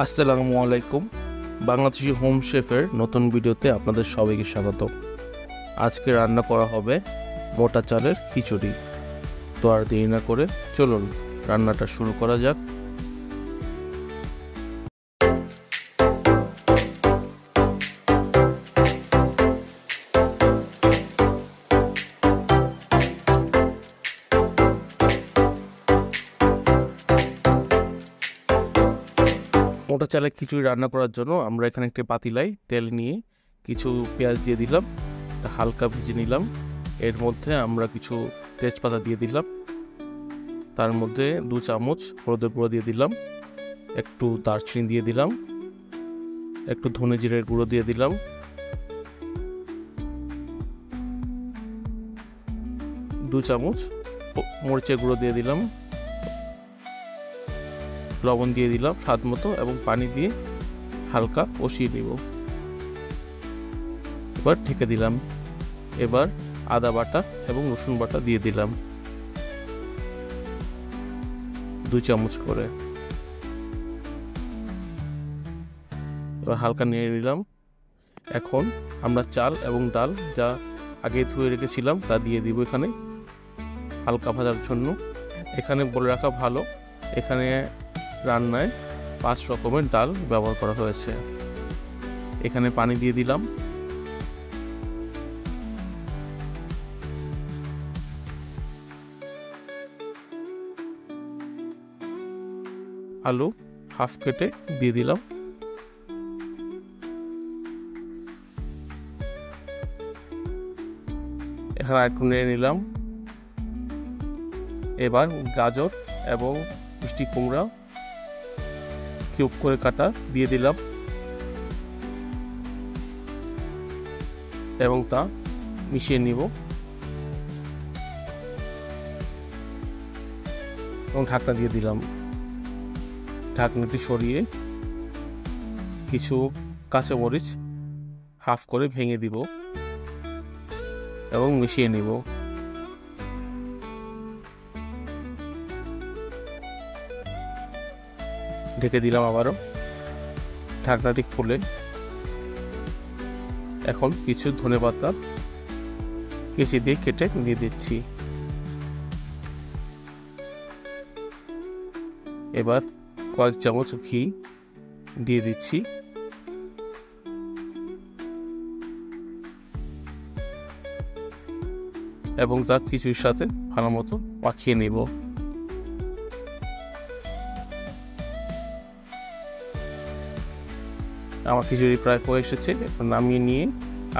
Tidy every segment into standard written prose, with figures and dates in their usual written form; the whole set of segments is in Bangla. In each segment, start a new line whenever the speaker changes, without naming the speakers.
আসসালামু আলাইকুম। বাংলাদেশি হোম শেফের নতুন ভিডিওতে আপনাদের সবাইকে স্বাগত। আজকে রান্না করা হবে মোটা চালের খিচুড়ি। তো আর দেরি না করে চলুন রান্নাটা শুরু করা যাক। মোটা চালের খিচুড়ি রান্না করার জন্য আমরা এখানে একটি পাতিলায় তেল নিয়ে কিছু পেঁয়াজ দিয়ে দিলাম, হালকা ভেজে নিলাম। এর মধ্যে আমরা কিছু তেজপাতা দিয়ে দিলাম, তার মধ্যে 2 চামচ হলুদের গুঁড়ো দিয়ে দিলাম, একটু দারচিনি দিয়ে দিলাম, একটু ধনে জিরের গুঁড়ো দিয়ে দিলাম, দু চামচ মরিচের গুঁড়ো দিয়ে দিলাম, লবণ দিয়ে দিলাম স্বাদ মতো এবং পানি দিয়ে হালকা কষিয়ে নিব। এবার ঢেকে দিলাম। এবার আদা বাটা এবং রসুন বাটা দিয়ে দিলাম 2 চামচ করে। এবার হালকা নেড়ে নিলাম। এখন আমরা চাল এবং ডাল যা আগে ধুয়ে রেখেছিলাম তা দিয়ে দিব এখানে হালকা ভাজার জন্য। এখানে বলে রাখা ভালো, এখানে রান্নায় 5 রকমের ডাল ব্যবহার করা হয়েছে। এখানে পানি দিয়ে দিলাম। আলু হাফ কেটে দিয়ে দিলাম। এখানে একটু নেড়ে নিলাম। এবার গাজর এবং মিষ্টি কুমড়া কিউব করে কাটা দিয়ে দিলাম এবং তা মিশিয়ে নিব এবং ঢাকনা দিয়ে দিলাম। ঢাকনাটি সরিয়ে কিছু কাঁচামরিচ হাফ করে ভেঙে দিব এবং মিশিয়ে নিব। ঢেকে দিলাম আবারও। ঢাকনাটি খুলে এখন কিছু ধনেপাতা কেচি দিয়ে কেটে দিয়ে দিচ্ছি। এবার কয়েক চামচ ঘি দিয়ে দিচ্ছি এবং তা খিচুড়ির সাথে ভালো মতো মাখিয়ে নেব। আমার খিচুড়ি প্রায় হয়ে এসেছে। এখন নামিয়ে নিয়ে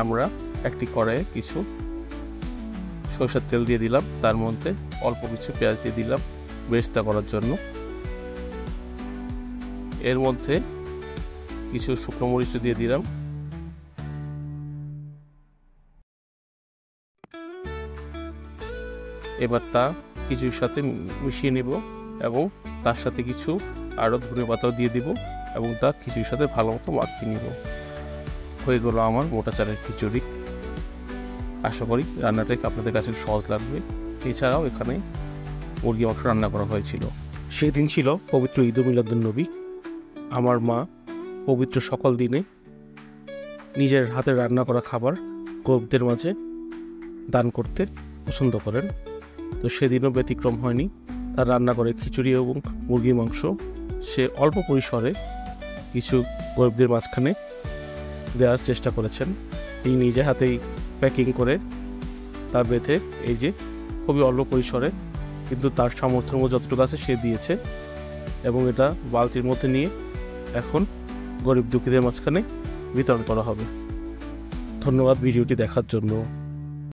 আমরা একটি কড়াইয়ে কিছু সরষের তেল দিয়ে দিলাম, তার মধ্যে অল্প কিছু পেঁয়াজ দিয়ে দিলাম বেরেস্তা করার জন্য। এর মধ্যে কিছু শুকনো মরিচ দিয়ে দিলাম। এবার তা কিছুর সাথে মিশিয়ে নিব এবং তার সাথে কিছু আরও ধনেপাতাও দিয়ে দিব এবং তা খিচুড়ির সাথে ভালো মতো মাখিয়ে নিব। হয়ে গেল আমার মোটা চালের খিচুড়ি। আশা করি রান্নাটাকে আপনাদের কাছে সহজ লাগবে। এছাড়াও এখানে মুরগি মাংস রান্না করা হয়েছিল। সেদিন ছিল পবিত্র ঈদ মিলাদুন্নবী। আমার মা পবিত্র সকল দিনে নিজের হাতে রান্না করা খাবার গরিবদের মাঝে দান করতে পছন্দ করেন। তো সেদিনও ব্যতিক্রম হয়নি। তার রান্না করে খিচুড়ি এবং মুরগি মাংস সে অল্প পরিসরে কিছু গরিবদের মাঝখানে দেওয়ার চেষ্টা করেছেন। তিনি নিজে হাতেই প্যাকিং করে তা বেঁধে এই যে খুবই অল্প পরিসরে কিন্তু তার সামর্থ্যের মধ্যে যতটুকু আছে সে দিয়েছে এবং এটা বালতির মধ্যে নিয়ে এখন গরিব দুঃখীদের মাঝখানে বিতরণ করা হবে। ধন্যবাদ ভিডিওটি দেখার জন্য।